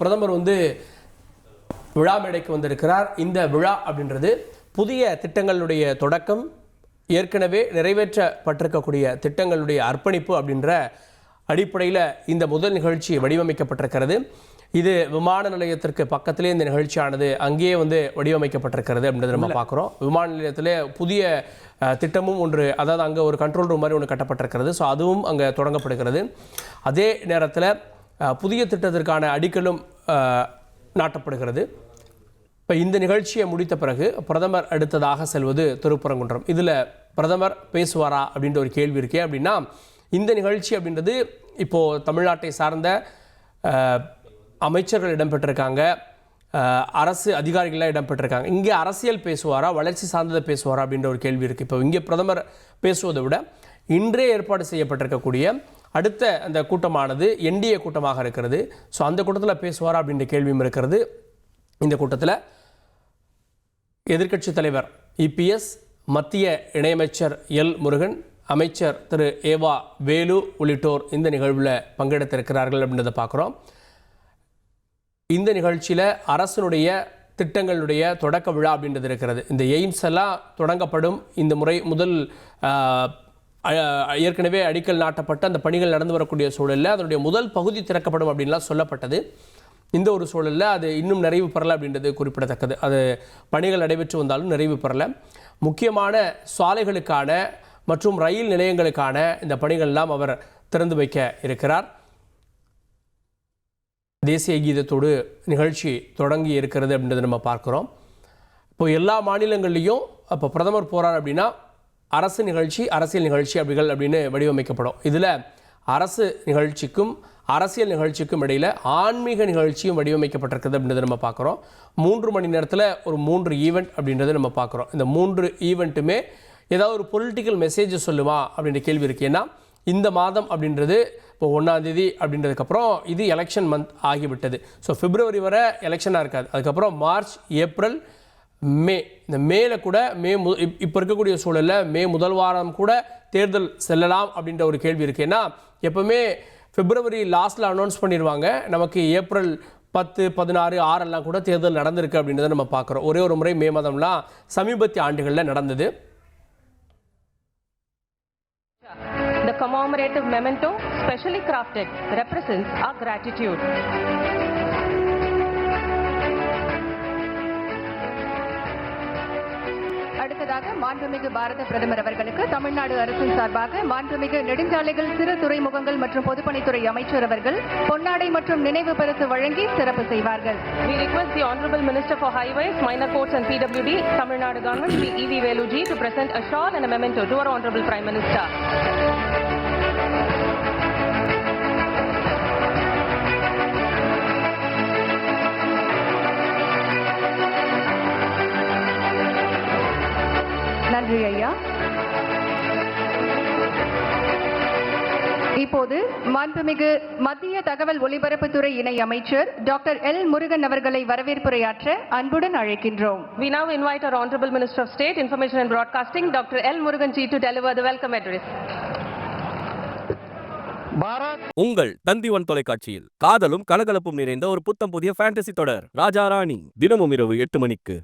பிரதமர் விழா மேடைக்கு வந்திருக்கிறார். இந்த விழா அப்படின்றது புதிய திட்டங்களுடைய தொடக்கம், ஏற்கனவே நிறைவேற்றப்பட்டிருக்கக்கூடிய திட்டங்களுடைய அர்ப்பணிப்பு அப்படின்ற அடிப்படையில் இந்த முதல் நிகழ்ச்சி வடிவமைக்கப்பட்டிருக்கிறது. இது விமான நிலையத்திற்கு பக்கத்திலே இந்த நிகழ்ச்சியானது அங்கேயே வடிவமைக்கப்பட்டிருக்கிறது அப்படின்றத நம்ம பார்க்குறோம். விமான நிலையத்தில் புதிய திட்டமும் ஒன்று, அதாவது அங்கே ஒரு கண்ட்ரோல் ரூம் மாதிரி ஒன்று கட்டப்பட்டிருக்கிறது. ஸோ அதுவும் அங்கே தொடங்கப்படுகிறது. அதே நேரத்தில் புதிய திட்டத்திற்கான அடிக்கலும் நாட்டப்படுகிறது. இப்போ இந்த நிகழ்ச்சியை முடித்த பிறகு பிரதமர் அடுத்ததாக செல்வது திருப்பரங்குன்றம். இதில் பிரதமர் பேசுவாரா அப்படின்ற ஒரு கேள்வி இருக்கே. அப்படின்னா இந்த நிகழ்ச்சி அப்படின்றது இப்போது தமிழ்நாட்டை சார்ந்த அமைச்சர்கள் இடம்பெற்றிருக்காங்க, அரசு அதிகாரிகளாக இடம்பெற்றிருக்காங்க. இங்கே அரசியல் பேசுவாரா, வளர்ச்சி சார்ந்ததை பேசுவாரா அப்படின்ற ஒரு கேள்வி இருக்குது. இப்போ இங்கே பிரதமர் பேசுவதை விட இன்றே ஏற்பாடு செய்யப்பட்டிருக்கக்கூடிய அடுத்த அந்த கூட்டமானது என்டிஏ கூட்டமாக இருக்கிறது. ஸோ அந்த கூட்டத்தில் பேசுவாரா அப்படின்ற கேள்வியும் இருக்கிறது. இந்த கூட்டத்தில் எதிர்க்கட்சி தலைவர் இபிஎஸ், மத்திய இணையமைச்சர் எல் முருகன், அமைச்சர் திரு ஏவா வேலு உள்ளிட்டோர் இந்த நிகழ்வில் பங்கெடுத்திருக்கிறார்கள் அப்படின்றத பார்க்குறோம். இந்த நிகழ்ச்சியில் அரசனுடைய திட்டங்களுடைய தொடக்க விழா அப்படின்றது இருக்கிறது. இந்த எய்ம்ஸ் எல்லாம் தொடங்கப்படும். இந்த முறை முதல் ஏற்கனவே அடிக்கல் நாட்டப்பட்ட அந்த பணிகள் நடந்து வரக்கூடிய சூழலில் அதனுடைய முதல் பகுதி திறக்கப்படும் அப்படின்லாம் சொல்லப்பட்டது. இந்த ஒரு சூழலில் அது இன்னும் நிறைவு பெறலை அப்படின்றது குறிப்பிடத்தக்கது. அது பணிகள் நடைபெற்று வந்தாலும் நிறைவு பெறலை. முக்கியமான சாலைகளுக்கான மற்றும் ரயில் நிலையங்களுக்கான இந்த பணிகள்லாம் அவர் திறந்து வைக்க இருக்கிறார். தேசிய கீதத்தோடு நிகழ்ச்சி தொடங்கி இருக்கிறது அப்படின்றத நம்ம பார்க்குறோம். இப்போ எல்லா மாநிலங்கள்லேயும் இப்போ பிரதமர் போகிறார் அப்படின்னா அரசு நிகழ்ச்சி, அரசியல் நிகழ்ச்சி அப்படின்னு வடிவமைக்கப்படும். இதில் அரசு நிகழ்ச்சிக்கும் அரசியல் நிகழ்ச்சிக்கும் இடையில் ஆன்மீக நிகழ்ச்சியும் வடிவமைக்கப்பட்டிருக்குது அப்படின்றத நம்ம பார்க்குறோம். 3 மணி நேரத்தில் ஒரு 3 ஈவெண்ட் அப்படின்றத நம்ம பார்க்குறோம். இந்த 3 ஈவெண்ட்டுமே ஏதாவது ஒரு பொலிட்டிக்கல் மெசேஜ் சொல்லுமா அப்படின்ற கேள்வி இருக்குது. ஏன்னா இந்த மாதம் அப்படின்றது இப்போ 1ஆம் தேதி அப்படின்றதுக்கப்புறம் இது எலெக்ஷன் மந்த் ஆகிவிட்டது. ஸோ பிப்ரவரி வரை எலெக்ஷனாக இருக்காது. அதுக்கப்புறம் மார்ச், ஏப்ரல், மே, இந்த மேல கூட இப்போ இருக்கக்கூடிய சூழலில் மே முதல் வாரம் கூட தேர்தல் செல்லலாம் அப்படின்ற ஒரு கேள்வி இருக்குது. ஏன்னா எப்போவுமே பிப்ரவரி லாஸ்ட்டில் அனௌன்ஸ் பண்ணிடுவாங்க, நமக்கு ஏப்ரல் 10, 16, 6 கூட தேர்தல் நடந்திருக்கு அப்படின்றத நம்ம பார்க்குறோம். ஒரே ஒரு முறை மே மாதம்லாம் சமீபத்திய ஆண்டுகளில் நடந்தது. The commemorative memento, specially crafted, represents our gratitude. அடுத்ததாக மாண்புமிகு பாரத பிரதமர் அவர்களுக்கு தமிழ்நாடு அரசின் சார்பாக மாண்புமிகு நெடுஞ்சாலைகள், சிறு துறைமுகங்கள் மற்றும் பொதுப்பணித்துறை அமைச்சர் அவர்கள் பொன்னாடை மற்றும் நினைவு பரிசு வழங்கி சிறப்பு செய்வார்கள். We request the Honorable Minister for Highways, Minor Courts and PWD, Tamil Nadu Government, Sri E.V. Veluji, to present a shawl and a memento to our Honorable Prime Minister. நன்றி ஐயா. இப்போது மாண்புமிகு மத்திய தகவல் ஒலிபரப்புத்துறை இணை அமைச்சர் டாக்டர் எல் முருகன் அவர்களை வரவேற்புரையாற்ற அன்புடன் அழைக்கின்றோம். We now invite our Honorable Minister of State, Information and Broadcasting, Dr. L. Murugan ji, to deliver the welcome address. உங்கள் தந்திவன் தொலைக்காட்சியில் காதலும் கலகலப்பும் நிறைந்த ஒரு புத்தம் புதிய ஃபேண்டசி தொடர் ராஜா ராணி தினமும் இரவு 8 மணிக்கு.